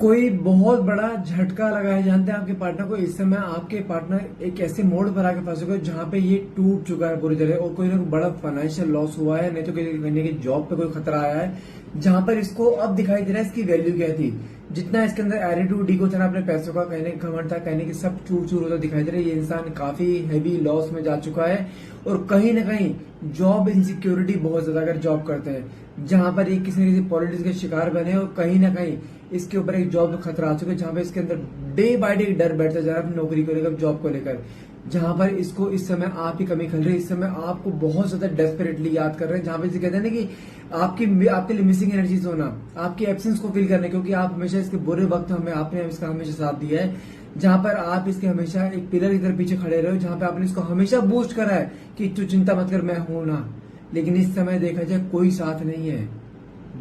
कोई बहुत बड़ा झटका लगा है, जानते हैं आपके पार्टनर को। इस समय आपके पार्टनर एक ऐसे मोड़ पर आके फंसे हुए जहां पे ये टूट चुका है पूरी तरह, और कोई ना कोई बड़ा फाइनेंशियल लॉस हुआ है, नहीं तो कहीं की जॉब पे कोई खतरा आया है, जहां पर इसको अब दिखाई दे रहा है इसकी वैल्यू क्या थी। जितना इसके अंदर एटीट्यूड ईगो था ना, अपने पैसों का कहने का घमंड था, कहने की सब चूर चूर होता दिखाई दे रहा है। ये इंसान काफी हैवी लॉस में जा चुका है, और कहीं ना कहीं जॉब इनसिक्योरिटी बहुत ज्यादा अगर जॉब करते हैं, जहां पर ये किसी न किसी पॉलिटिक्स के शिकार बने, और कहीं ना कहीं इसके ऊपर एक जॉब का खतरा आ चुका है, जहां पर इसके अंदर डे बाय डे डर बैठता जा रहा है अपनी नौकरी को लेकर, जॉब को लेकर, जहां पर इसको इस समय आप ही कमी खल रही है। इस समय आपको बहुत ज्यादा डेस्परेटली याद कर रहे हैं, जहां पर इसे कहते हैं ना कि आपके लिए मिसिंग एनर्जीज होना, आपकी एब्सेंस को फील करने, क्योंकि आप हमेशा इसके बुरे वक्त हमें आपने इसका हमेशा साथ दिया है, जहां पर आप इसके हमेशा एक पिलर की तरह पीछे खड़े रहे हो, जहां पे आपने इसको हमेशा बूस्ट करा है कि तू चिंता मत कर, मैं हूं ना। लेकिन इस समय देखा जाए कोई साथ नहीं है,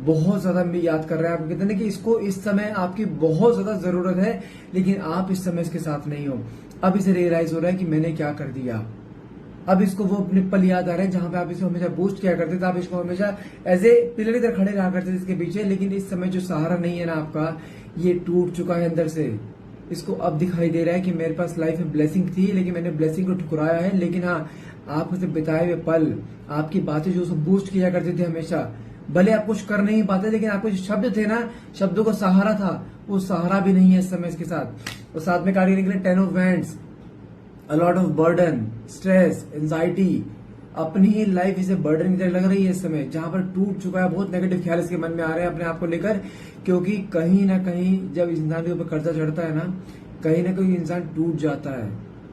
बहुत ज्यादा याद कर रहा है। आप कहते हैं कि इसको इस समय आपकी बहुत ज्यादा जरूरत है, लेकिन आप इस समय इसके साथ नहीं हो। अब इसे रियलाइज हो रहा है कि मैंने क्या कर दिया। अब इसको वो अपने पल याद आ रहे हैं जहां पे आप इसको हमेशा बूस्ट किया करते थे, आप इसको हमेशा एज ए पिलर की तरह खड़े रहा करते थे इसके पीछे। लेकिन इस समय जो सहारा नहीं है ना आपका, ये टूट चुका है अंदर से। इसको अब दिखाई दे रहा है कि मेरे पास लाइफ में ब्लेसिंग थी, लेकिन मैंने ब्लेसिंग को ठुकराया है। लेकिन हाँ, आप उसे बिताए हुए पल, आपकी बातें जो उसको बूस्ट किया करते थे हमेशा, भले आप कुछ कर नहीं पाते, लेकिन आपके जो शब्द थे ना, शब्दों का सहारा था, वो सहारा भी नहीं है इस समय इसके साथ। और साथ में कार्ड के लिए 10 of wands, a lot of burden, stress, anxiety, अपनी ही लाइफ इसे बर्डन की तरह लग रही है इस समय, जहां पर टूट चुका है। बहुत नेगेटिव ख्याल इसके मन में आ रहे हैं अपने आप को लेकर, क्योंकि कहीं ना कहीं जब इंसान के ऊपर कर्जा चढ़ता है ना कहीं इंसान टूट जाता है।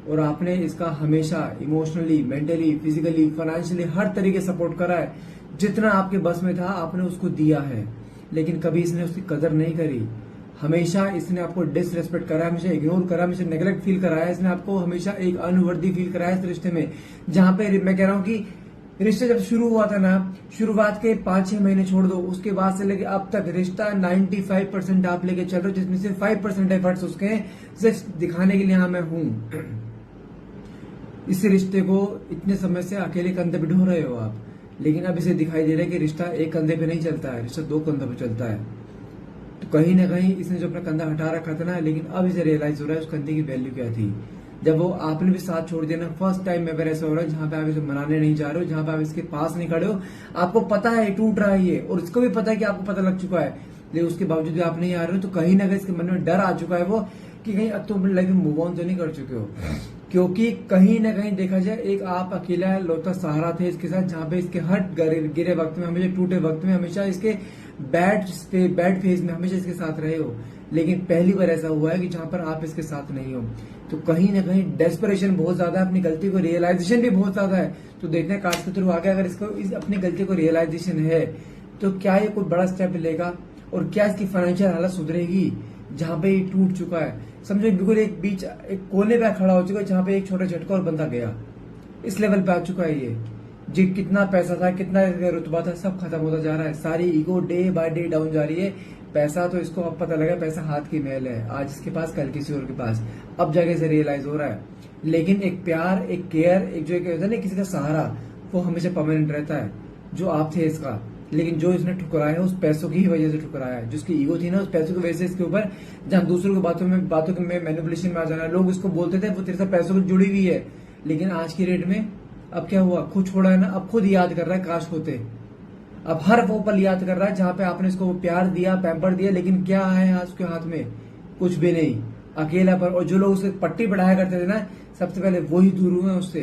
और आपने इसका हमेशा इमोशनली, मेंटली, फिजिकली, फाइनेंशियली हर तरीके सपोर्ट करा है, जितना आपके बस में था आपने उसको दिया है, लेकिन कभी इसने उसकी कदर नहीं करी। हमेशा इसने आपको डिसरेस्पेक्ट करा है, हमेशा इग्नोर करा, हमेशा नेग्लेक्ट फील कराया, इसने आपको हमेशा एक अनवर्दी फील कराया इस रिश्ते में। जहां पे मैं कह रहा हूं कि रिश्ता जब शुरू हुआ था ना, शुरुआत के 5-6 महीने छोड़ दो, उसके बाद से लेके अब तक रिश्ता 95% आप लेके चल रहे हो, जिसमें से 5% एफर्ट्स उसके सिर्फ दिखाने के लिए हाँ मैं हूं। इस रिश्ते को इतने समय से अकेले कंधे पे ढो रहे हो आप, लेकिन अब इसे दिखाई दे रहा है कि रिश्ता एक कंधे पे नहीं चलता है, रिश्ता 2 कंधों पे चलता है। तो कहीं ना कहीं इसने जो अपना कंधा हटा रखा था ना, लेकिन अब इसे रियलाइज हो रहा है उस कंधे की वैल्यू क्या थी। जब वो आपने भी साथ छोड़ दिया ना, फर्स्ट टाइम में ऐसा हो रहा है जहां पे आप इसे मनाने नहीं जा रहे हो, जहां पे आप इसके पास नहीं खड़े हो, आपको पता है टूट रहा है ये, और इसको भी पता है कि आपको पता लग चुका है, लेकिन उसके बावजूद भी आप नहीं आ रहे हो। तो कहीं ना कहीं इसके मन में डर आ चुका है वो, कि कहीं अब तो अपनी लाइफ में मूव ऑन तो नहीं कर चुके हो। क्योंकि कहीं ना कहीं देखा जाए एक आप अकेला लौता सहारा थे इसके साथ, जहां पे इसके हर गिरे वक्त में, हमेशा टूटे वक्त में, हमेशा इसके बैड फेज में हमेशा इसके साथ रहे हो। लेकिन पहली बार ऐसा हुआ है कि जहां पर आप इसके साथ नहीं हो। तो कहीं ना कहीं डेस्परेशन बहुत ज्यादा है, अपनी गलती को रियलाइजेशन भी बहुत ज्यादा है। तो देखते हैं कार्ड्स के थ्रू आगे, अगर इसको अपनी गलती को रियलाइजेशन है तो क्या ये कोई बड़ा स्टेप लेगा, और क्या इसकी फाइनेंशियल हालत सुधरेगी जहां पे ये टूट चुका है। समझो बिल्कुल एक कोने पे खड़ा हो चुका है, जहां पे एक छोटा झटका और बंदा गया, इस लेवल पे आ चुका है ये। जी कितना पैसा था, कितना रुतबा था, सब खत्म होता जा रहा है। सारी ego day by day down जा रही है। पैसा तो इसको अब पता लगा, पैसा हाथ की मैल है, आज इसके पास कल किसी और के पास, अब जाके से रियलाइज हो रहा है। लेकिन एक प्यार, एक केयर, एक जो होता है ना किसी का सहारा, वो हमेशा परमानेंट रहता है, जो आप थे इसका। लेकिन जो इसने ठुकराया है उस पैसों की ही वजह से ठुकराया है, जिसकी ईगो थी ना, उस पैसों की वजह से इसके ऊपर, जहां दूसरों की बातों में मैनिपुलेशन में आ जाना। लोग इसको बोलते थे वो तेरे साथ पैसों से जुड़ी हुई है, लेकिन आज की रेट में अब क्या हुआ, खुद छोड़ा है ना, अब खुद याद कर रहा है काश होते। अब हर वो पल याद कर रहा है जहां पे आपने इसको प्यार दिया, पैम्पर दिया, लेकिन क्या है आज उसके हाथ में, कुछ भी नहीं, अकेला पर। और जो लोग उससे पट्टी बढ़ाया करते थे ना, सबसे पहले वही दूर हुए उससे,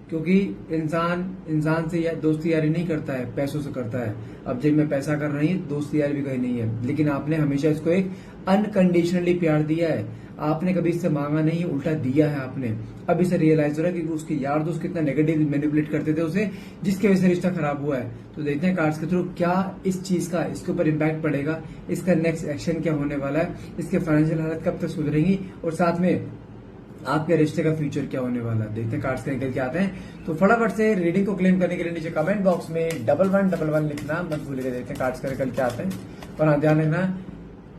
क्योंकि इंसान से दोस्ती यारी नहीं करता है, पैसों से करता है। अब जब मैं पैसा कर रही है, दोस्ती यारी भी कहीं नहीं है। लेकिन आपने हमेशा इसको एक अनकंडीशनली प्यार दिया है, आपने कभी इससे मांगा नहीं, उल्टा दिया है आपने। अब इसे रियलाइज हो रहा है कि उसके यार दोस्त कितना नेगेटिव मैनिपुलेट करते थे उसे, जिसकी वजह से रिश्ता खराब हुआ है। तो देखते हैं कार्ड्स के थ्रू क्या इस चीज का इसके ऊपर इम्पैक्ट पड़ेगा, इसका नेक्स्ट एक्शन क्या होने वाला है, इसके फाइनेंशियल हालत कब तक सुधरेंगी, और साथ में आपके रिश्ते का फ्यूचर क्या होने वाला है। देखते हैं कार्ड्स निकल के आते हैं। तो फटाफट से रीडिंग को क्लेम करने के लिए नीचे कमेंट बॉक्स में 1111 लिखना मत भूलिएगा। देखते हैं कार्ड्स का निकल के आते हैं। और हाँ ध्यान रखना,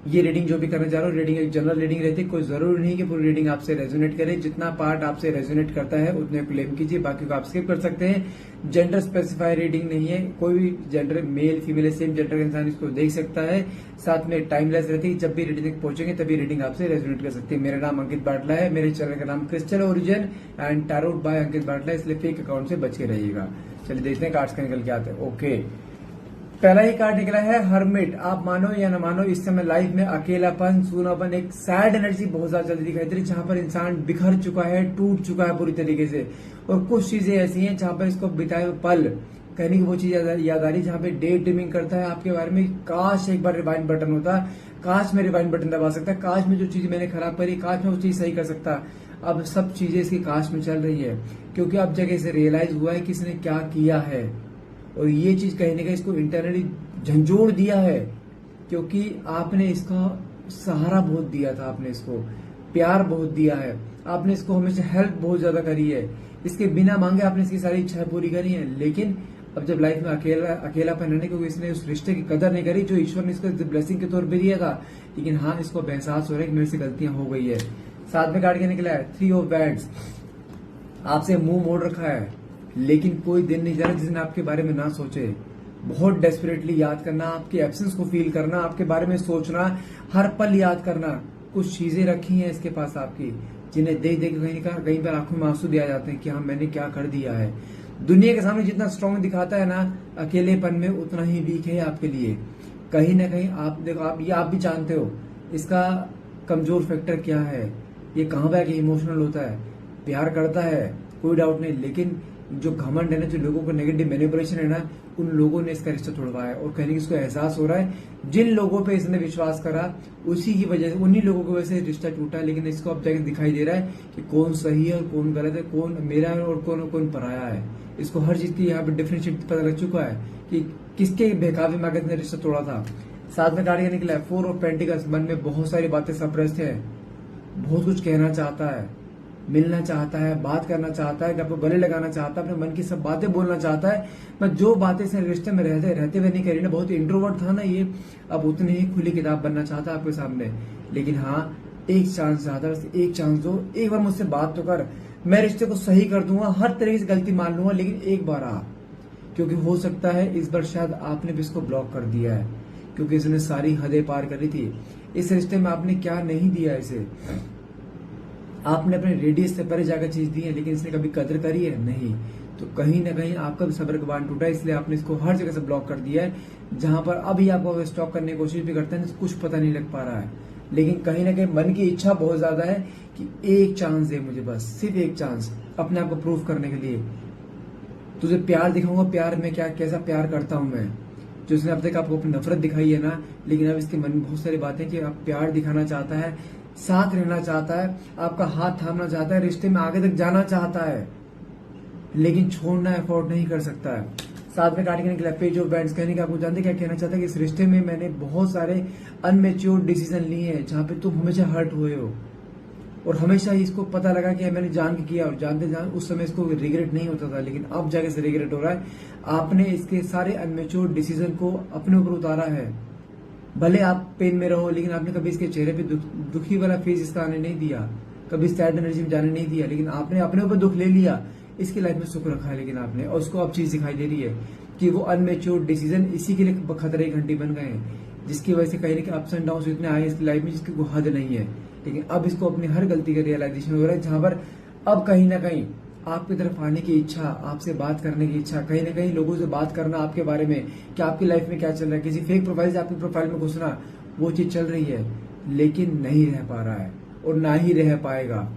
ये रीडिंग जो भी करने जा रहा हूँ, रीडिंग एक जनरल रीडिंग रहती है, कोई जरूरी नहीं कि पूरी रीडिंग आपसे रेजोनेट करे। जितना पार्ट आपसे रेजोनेट करता है उतने क्लेम कीजिए, बाकी को आप स्किप कर सकते हैं। जेंडर स्पेसिफाई रीडिंग नहीं है, कोई भी gender, male female same gender का इंसान इसको देख सकता है। साथ में टाइमलेस रहती है, जब भी रीडिंग तक पहुंचेंगे तभी रीडिंग आपसे रेजोनेट कर सकती है। मेरा नाम अंकित बाटला है, मेरे चैनल का नाम crystal origin and tarot by Ankit Batla, इसलिए फेक अकाउंट से बच के रहिएगा। चलिए देखते हैं कार्ड्स का निकल के आते हैं। ओके, पहला ही कार्ड निकला है हर्मिट। आप मानो या न मानो, इस समय लाइफ में अकेलापन, सूनापन, एक सैड एनर्जी बहुत ज्यादा जल्दी दिखाई दे रही है, जहां पर इंसान बिखर चुका है, टूट चुका है पूरी तरीके से। और कुछ चीजें ऐसी हैं जहां पर इसको बिताए हुए पल, कहने की वो चीज याद आ रही है जहां पे डे ड्रीमिंग करता है आपके बारे में। काश एक बार रिवाइंड बटन होता, काश मैं रिवाइंड बटन दबा सकता, काश में जो चीज मैंने खराब करी, काश मैं वो चीज सही कर सकता। अब सब चीजें इसकी काश में चल रही है, क्योंकि अब जगह से रियलाइज हुआ है कि इसने क्या किया है, और ये चीज कहीं ना कहीं इसको इंटरनली झंझोड़ दिया है, क्योंकि आपने इसका सहारा बहुत दिया था, आपने इसको प्यार बहुत दिया है, आपने इसको हमेशा हेल्प बहुत ज्यादा करी है, इसके बिना मांगे आपने इसकी सारी इच्छाएं पूरी करी हैं। लेकिन अब जब लाइफ में अकेलापन है, क्योंकि इसने उस रिश्ते की कदर नहीं करी जो ईश्वर ने इसको ब्लेसिंग के तौर पर दिया था। लेकिन हाँ, इसको एहसास हो रहा है कि मेरे से गलतियां हो गई है। साथ में कार्ड क्या निकला है, 3 ऑफ वैंड्स। आपसे मुंह मोड़ रखा है, लेकिन कोई दिन नहीं जा रहा जिसने आपके बारे में ना सोचे। बहुत डेस्परेटली याद करना, आपके एब्सेंस को फील करना, आपके बारे में सोचना, हर पल याद करना। कुछ चीजें रखी हैं इसके पास आपकी, जिन्हें देख देख कहीं पर आंखों में आंसू दिया जाते हैं कि हाँ, मैंने क्या कर दिया है। दुनिया के सामने जितना स्ट्रांग दिखाता है ना, अकेलेपन में उतना ही वीक है आपके लिए। कहीं ना कहीं आप देखो, आप भी जानते हो इसका कमजोर फैक्टर क्या है। ये कहाँ पे इमोशनल होता है, प्यार करता है, कोई डाउट नहीं, लेकिन जो घमंड है ना, जो लोगों को नेगेटिव मैनिपुलेशन है ना, उन लोगों ने इसका रिश्ता तोड़वाया है। और कहने की इसको एहसास हो रहा है, जिन लोगों पे इसने विश्वास करा उसी की वजह से, उन्हीं लोगों की वजह से रिश्ता टूटा है। लेकिन इसको अब जाके दिखाई दे रहा है कि कौन सही है और कौन गलत है, कौन मेरा है और कौन पराया है। इसको हर चीज की यहाँ पे डिफरेंशिएट पता लग चुका है कि किसके बहकावे में इसने रिश्ता तोड़ा था। साथ में कार्ड निकला है 4 ऑफ पेंटिकल्स। मन में बहुत सारी बातें सप्रेस्ड है, बहुत कुछ कहना चाहता है, मिलना चाहता है, बात करना चाहता है, आपको गले लगाना चाहता है, अपने मन की सब बातें बोलना चाहता है। मैं जो बातें से रिश्ते में रहते हुए नहीं करी ना, बहुत इंट्रोवर्ट था ना ये, अब उतनी ही खुली किताब बनना चाहता है आपके सामने। लेकिन हाँ, एक चांस चाहता है, एक चांस दो, एक बार मुझसे बात तो कर, मैं रिश्ते को सही कर दूंगा, हर तरीके से गलती मान लूंगा, लेकिन एक बार आ। क्योंकि हो सकता है इस बार शायद आपने भी इसको ब्लॉक कर दिया है, क्योंकि इसने सारी हदें पार करी थी। इस रिश्ते में आपने क्या नहीं दिया इसे, आपने अपने रेडियस से परे जाकर चीज दी है, लेकिन इसने कभी कदर करी है नहीं। तो कहीं ना कहीं आपका भी सब्र का बांध टूटा है, इसलिए आपने इसको हर जगह से ब्लॉक कर दिया है। जहां पर अभी आपको स्टॉक करने की कोशिश भी करते हैं, कुछ पता नहीं लग पा रहा है, लेकिन कहीं ना कहीं मन की इच्छा बहुत ज्यादा है कि एक चांस दे मुझे, बस सिर्फ एक चांस, अपने आप को प्रूव करने के लिए। तुझे प्यार दिखाऊंगा, प्यार में क्या कैसा प्यार करता हूं मैं। जो इसने अब तक आपको अपनी नफरत दिखाई है ना, लेकिन अब इसके मन में बहुत सारी बातें कि आप प्यार दिखाना चाहता है, साथ रहना चाहता है, आपका हाथ थामना चाहता है, रिश्ते में आगे तक जाना चाहता है, लेकिन छोड़ना अफोर्ड नहीं कर सकता है। साथ में काटने के लिए पेज ऑफ बैंड्स। कहने का आपको जानते क्या कहना चाहता है कि इस रिश्ते में मैंने बहुत सारे अनमेच्योर डिसीजन लिए हैं, जहां पे तुम हमेशा हर्ट हुए हो, और हमेशा ही इसको पता लगा कि मैंने जान के किया, और जानते उस समय इसको रिग्रेट नहीं होता था, लेकिन अब जाके से रिग्रेट हो रहा है। आपने इसके सारे अनमेच्योर डिसीजन को अपने ऊपर उतारा है। भले आप पेन में रहो, लेकिन आपने कभी इसके चेहरे पे दुखी वाला फेस इसका आने नहीं दिया, कभी सैड एनर्जी में जाने नहीं दिया, लेकिन आपने अपने ऊपर दुख ले लिया, इसकी लाइफ में सुख रखा है। लेकिन आपने, और उसको अब चीज दिखाई दे रही है कि वो अनमेच्योर डिसीजन इसी के लिए खतरे की घंटी बन गए हैं, जिसकी वजह से कहीं ना कहीं अप्स एंड डाउन इतने आए इसकी लाइफ में जिसकी कोई हद नहीं है। लेकिन अब इसको अपनी हर गलती का रियलाइजेशन हो रहा है, जहां पर अब कहीं ना कहीं आपकी तरफ आने की इच्छा, आपसे बात करने की इच्छा, कहीं ना कहीं लोगों से बात करना आपके बारे में कि आपकी लाइफ में क्या चल रहा है, किसी फेक प्रोफाइल से आपकी प्रोफाइल में घुसना, वो चीज चल रही है, लेकिन नहीं रह पा रहा है और ना ही रह पाएगा।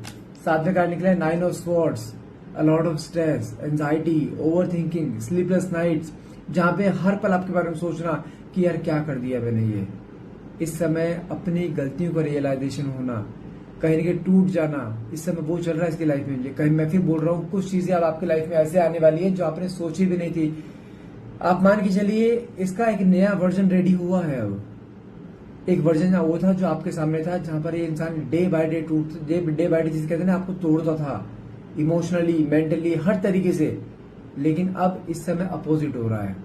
साथ में कार्ड निकला है 9 of swords. A lot of stress, anxiety, overthinking, sleepless nights, जहां पे हर पल आपके बारे में सोचना कि यार क्या कर दिया मैंने ये। इस समय अपनी गलतियों का रियलाइजेशन होना, कहीं ना कहीं टूट जाना, इस समय वो चल रहा है इसकी लाइफ में। कहीं मैं फिर बोल रहा हूँ, कुछ चीजें अब आपकी लाइफ में ऐसे आने वाली है जो आपने सोची भी नहीं थी। आप मान के चलिए इसका एक नया वर्जन रेडी हुआ है। अब एक वर्जन वो था जो आपके सामने था, जहां पर ये इंसान day by day day by day जिसे कहते हैं ना, आपको तोड़ता था इमोशनली, मेंटली, हर तरीके से। लेकिन अब इस समय अपोजिट हो रहा है।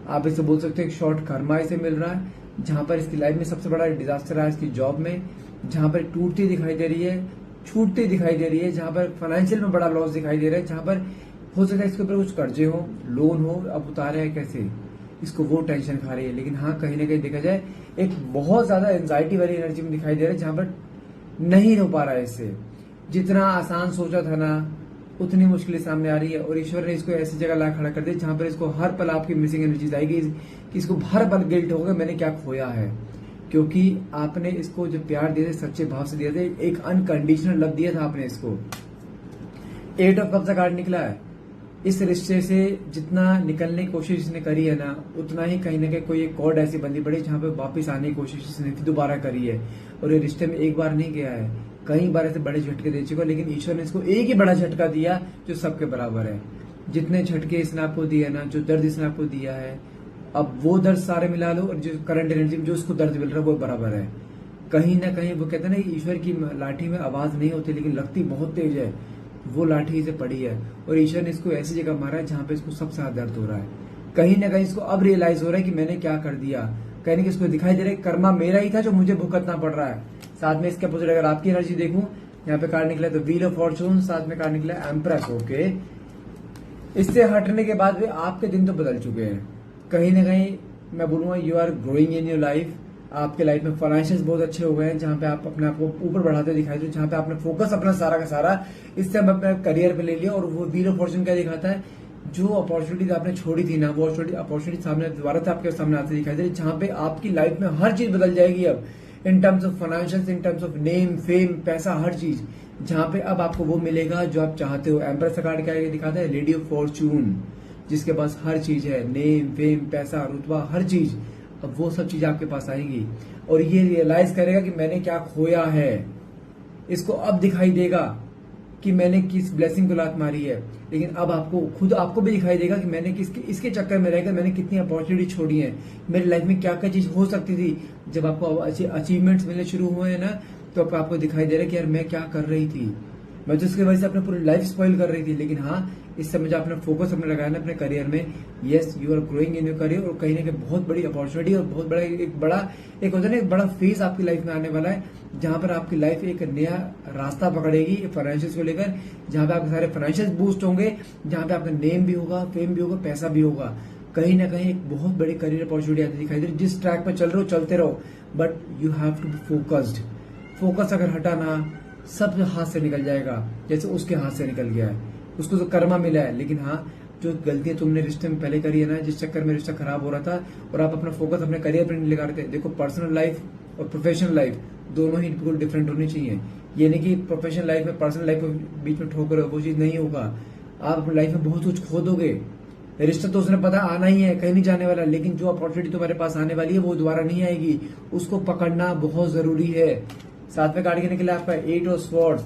आप इसे बोल सकते हैं एक शॉर्ट कर्मा इसे मिल रहा है, जहां पर इसकी लाइफ में सबसे बड़ा डिजास्टर आया इसकी जॉब में, जहां पर टूटती दिखाई दे रही है, छूटती दिखाई दे रही है, जहां पर फाइनेंशियल में बड़ा लॉस दिखाई दे रहा है, जहां पर हो सकता है इसके ऊपर कुछ कर्जे हो, लोन हो, अब उतारे है कैसे, इसको वो टेंशन खा रही है। लेकिन हाँ, कहीं ना कहीं देखा जाए एक बहुत ज्यादा एंजाइटी वाली एनर्जी में दिखाई दे रहा है, जहां पर नहीं हो पा रहा है इससे। जितना आसान सोचा था ना, उतनी मुश्किलें सामने आ रही है। और ईश्वर ने इसको ऐसी जगह ला खड़ा कर दिया जहां पर इसको हर पल आपकी मिसिंग एनर्जीज आएगी, कि इसको हर पल गिल्ट होगा मैंने क्या खोया है, क्योंकि आपने इसको जो प्यार दिए थे सच्चे भाव से दिए थे, एक अनकंडीशनल लव दिया था आपने इसको। 8 ऑफ कप्स का कार्ड निकला है। इस रिश्ते से जितना निकलने की कोशिश इसने करी है ना, उतना ही कहीं ना कहीं कोई एक कॉर्ड ऐसी बंदी पड़ी जहां पे वापस आने की कोशिश इसने दोबारा करी है। और ये रिश्ते में एक बार नहीं गया है, कई बार ऐसे बड़े झटके दे चुका, लेकिन ईश्वर ने इसको एक ही बड़ा झटका दिया जो सबके बराबर है। जितने झटके इसने आपको दिए ना, जो दर्द इसने आपको दिया है, अब वो दर्द सारे मिला लो और जो करंट एनर्जी में जो उसको दर्द मिल रहा है वो बराबर है। कहीं ना कहीं वो कहते हैं ना, ईश्वर की लाठी में आवाज नहीं होती लेकिन लगती बहुत तेज है, वो लाठी इसे पड़ी है। और ईश्वर ने इसको ऐसी जगह मारा है जहां पे इसको सबसे ज्यादा दर्द हो रहा है। कहीं ना कहीं इसको अब रियलाइज हो रहा है कि मैंने क्या कर दिया। कहीं ना इसको दिखाई दे रहा है कर्मा मेरा ही था जो मुझे भुगतना पड़ रहा है। साथ में इसके अपोजिट अगर आपकी एनर्जी देखूं, यहाँ पे कार्ड निकला तो व्हील ऑफ फॉर्चून, साथ में कार्ड निकला एम्प्रेस। ओके, इससे हटने के बाद भी आपके दिन तो बदल चुके हैं। कहीं ना कहीं मैं बोलूंगा you are growing in your life. आपके लाइफ में फाइनेंशियल बहुत अच्छे हो गए हैं, जहां पे आप अपने आप को ऊपर बढ़ाते दिखाई दे, जहां पे आपने फोकस अपना सारा का सारा इस समय अपने करियर पे ले लिया। और वो व्हील ऑफ फॉर्चून क्या दिखाता है, जो अपॉर्चुनिटी आपने छोड़ी थी ना, वो अपॉर्चुनिटी सामने दोबारा से आपके सामने आते दिखाई दे रही, जहां पे आपकी लाइफ में हर चीज बदल जाएगी अब, in terms of financial, in terms of name, fame, पैसा, हर चीज, जहां पे अब आपको वो मिलेगा जो आप चाहते हो। एम्प्रेस का कार्ड क्या दिखाता है, लेडी ऑफ फॉर्चून, जिसके पास हर चीज है, नेम, फेम, पैसा, रुतबा, हर चीज। अब वो सब चीज आपके पास आएंगी और ये रियलाइज करेगा कि मैंने क्या खोया है। इसको अब दिखाई देगा कि मैंने किस ब्लेसिंग को लात मारी है। लेकिन अब आपको खुद आपको भी दिखाई देगा कि मैंने इसके चक्कर में रहकर मैंने कितनी अपॉर्चुनिटी छोड़ी है, मेरी लाइफ में क्या क्या चीज हो सकती थी। जब आपको अचीवमेंट्स मिलने शुरू हुए हैं ना, तो आपको दिखाई दे रहा है कि यार मैं क्या कर रही थी, मैं तो इसकी वजह से अपने पूरी लाइफ स्पॉइल कर रही थी। लेकिन हाँ, इस समय जो आपने फोकस अपने लगाया ना अपने करियर में, yes you are growing in your career. और कहीं ना कहीं बहुत बड़ी अपॉर्चुनिटी और बहुत बड़ा एक होता है ना, एक बड़ा फेज आपकी लाइफ में आने वाला है, जहां पर आपकी लाइफ एक नया रास्ता पकड़ेगी फाइनेंशियल को लेकर, जहां पे आपके सारे फाइनेंशियल बूस्ट होंगे, जहां पे आपका नेम भी होगा, फेम भी होगा, पैसा भी होगा। कहीं ना कहीं एक बहुत बड़ी करियर अपॉर्चुनिटी आती दिखाई दे रही। जिस ट्रैक पर चल रहे हो चलते रहो, but you have to be focused. Focus अगर हटाना, सब हाथ से निकल जाएगा, जैसे उसके हाथ से निकल गया है। उसको तो कर्मा मिला है, लेकिन हाँ, जो गलतियां तुमने रिश्ते में पहले करी है ना, जिस चक्कर में रिश्ता खराब हो रहा था और आप अपना फोकस अपने करियर पर नहीं लगा रहे थे। देखो, पर्सनल लाइफ और प्रोफेशनल लाइफ दोनों ही बिल्कुल डिफरेंट होनी चाहिए। ये नहीं कि प्रोफेशनल लाइफ में पर्सनल लाइफ के बीच में ठोकर, वो चीज नहीं होगा। आप अपनी लाइफ में बहुत कुछ खो दोगे। रिश्ता तो उसने पता आना ही है, कहीं नहीं जाने वाला, लेकिन जो अपॉर्चुनिटी तुम्हारे पास आने वाली है वो दोबारा नहीं आएगी, उसको पकड़ना बहुत जरूरी है। साथ में कार्ड के निकला आपका 8 ऑफ स्वॉर्ड्स।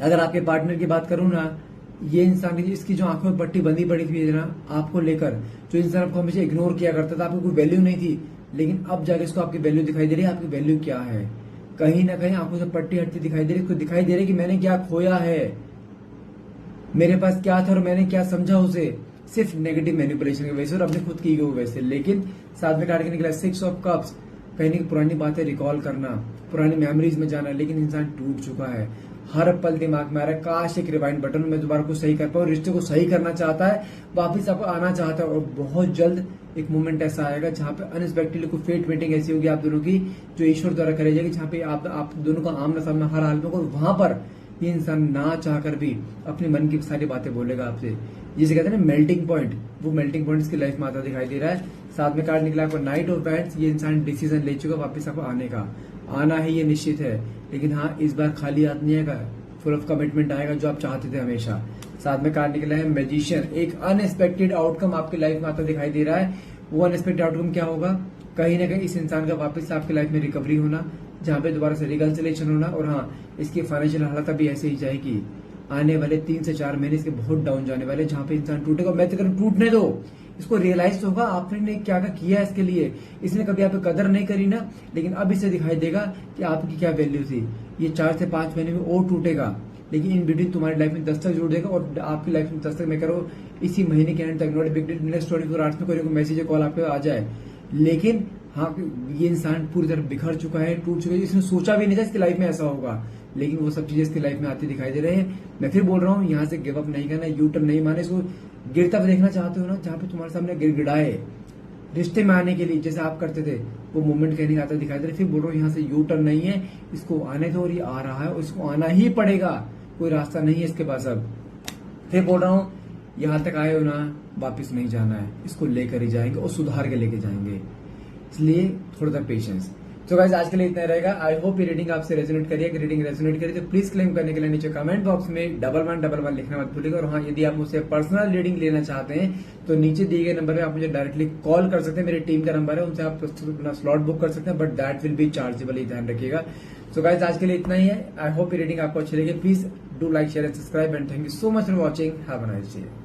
अगर आपके पार्टनर की बात करूं ना, ये इंसान इसकी जो आंखों में पट्टी बंदी पड़ी थी ना आपको लेकर, जो इंसान आपको हमेशा इग्नोर किया करता था, आपको कोई वैल्यू नहीं थी, लेकिन अब जाके इसको आपकी वैल्यू दिखाई दे रही है। आपकी वैल्यू क्या है, कहीं ना कहीं आंखों से पट्टी हटती दिखाई दे रही है। इसको दिखाई दे रही है कि मैंने क्या खोया है, मेरे पास क्या था और मैंने क्या समझा उसे, सिर्फ नेगेटिव मैनिपुलेशन की वजह से और अपने खुद की वजह से। लेकिन साथ में कार्ड के निकला 6 ऑफ कप्स। कहीं ना पुरानी बातें रिकॉल करना, पुरानी मेमोरीज में जाना, लेकिन इंसान टूट चुका है। हर पल दिमाग में आ रहा है, काश एक रिवाइंड बटन में दोबारा को सही कर पाऊं। रिश्ते को सही करना चाहता है, वापिस आपको आना चाहता है, और बहुत जल्द एक मोमेंट ऐसा आएगा जहां पे अनएक्सपेक्टेडली कोई फेट मीटिंग ऐसी होगी आप दोनों की, जो ईश्वर द्वारा करी जाएगी, जहां पे आप दोनों का आमना सामना हर हाल में होगा। और वहां पर ये इंसान ना चाहकर भी अपने मन की सारी बातें बोलेगा आपसे, जिसे कहते हैं ना मेल्टिंग पॉइंट। वो मेल्टिंग पॉइंट इसकी लाइफ में आता दिखाई दे रहा है। साथ में कार्ड निकला आपको नाइट ऑफ वैंड्स। ये इंसान डिसीजन ले चुका वापस आपको आने का, आना है ये निश्चित है। लेकिन हाँ, इस बार खाली हाथ नहीं आएगा, फुल ऑफ कमिटमेंट आएगा, जो आप चाहते थे हमेशा। साथ में कार्ड निकला है मैजिशियन। एक अनएक्सपेक्टेड आउटकम आपकी लाइफ में आता दिखाई दे रहा है। वो अनएक्सपेक्टेड आउटकम क्या होगा, कहीं ना कहीं इस इंसान का वापस से आपकी लाइफ में रिकवरी होना, जहां पे दोबारा से रिकंसिलेशन होना। और हाँ, इसकी फाइनेंशियल हालत भी ऐसे ही जाएगी। आने वाले 3 से 4 महीने इसके बहुत डाउन जाने वाले, जहां पे इंसान टूटेगा। मैं तो कहूं टूटने दो, इसको रियलाइज होगा आपने क्या क्या किया है इसके लिए। इसने कभी आप पे कदर नहीं करी ना, लेकिन अब इसे दिखाई देगा कि आपकी क्या वैल्यू थी। ये 4 से 5 महीने में और टूटेगा, लेकिन इन बिटवीन तुम्हारी लाइफ में दस्तक जरूर देगा। और आपकी लाइफ में दस्तक मैं करो इसी महीने के एंड तक, not big deal, next 24 hours में कोई मैसेज या कॉल आपको आ जाए। लेकिन हाँ, ये इंसान पूरी तरह बिखर चुका है, टूट चुका है, इसने सोचा भी नहीं था इसकी लाइफ में ऐसा होगा, लेकिन वो सब चीजें इसकी लाइफ में आती दिखाई दे रहे हैं। मैं फिर बोल रहा हूँ, यहाँ से गिव अप नहीं करना, यू टर्न नहीं मारना, इसको गिरता हुआ देखना चाहते हो ना, जहाँ पे तुम्हारे सामने गिड़गिड़ाए रिश्ते में आने के लिए जैसे आप करते थे, वो मूवमेंट कहीं नहीं आता दिखाई दे रहा है। फिर बोल रहा हूँ, यहाँ से यू टर्न नहीं है, इसको आने दो, और ये आ रहा है और इसको आना ही पड़ेगा, कोई रास्ता नहीं है इसके पास अब। फिर बोल रहा हूँ, यहाँ तक आए हो ना, वापिस नहीं जाना है, इसको लेकर ही जाएंगे और सुधार के लेके जाएंगे, इसलिए थोड़ा सा पेशेंस। तो गाइस आज के लिए इतना रहेगा। आई होप ये रीडिंग आपसे रेजोनेट करिए। अगर रीडिंग रेजोनेट करिए तो प्लीज क्लेम करने के लिए नीचे कमेंट बॉक्स में 1111 लिखना मत भूलिएगा। और हाँ, यदि आप मुझसे पर्सनल रीडिंग लेना चाहते हैं तो नीचे दिए गए नंबर पे आप मुझे डायरेक्टली कॉल कर सकते हैं, मेरी टीम का नंबर है, उनसे आप अपना स्लॉट बुक कर सकते हैं, but that will be chargeable, ही ध्यान रखिएगा। सो गाइस आज के लिए इतना ही है। आई होप ये रीडिंग आपको अच्छी लगी। Please do like share and subscribe and thank you so much for watching. Have a nice day.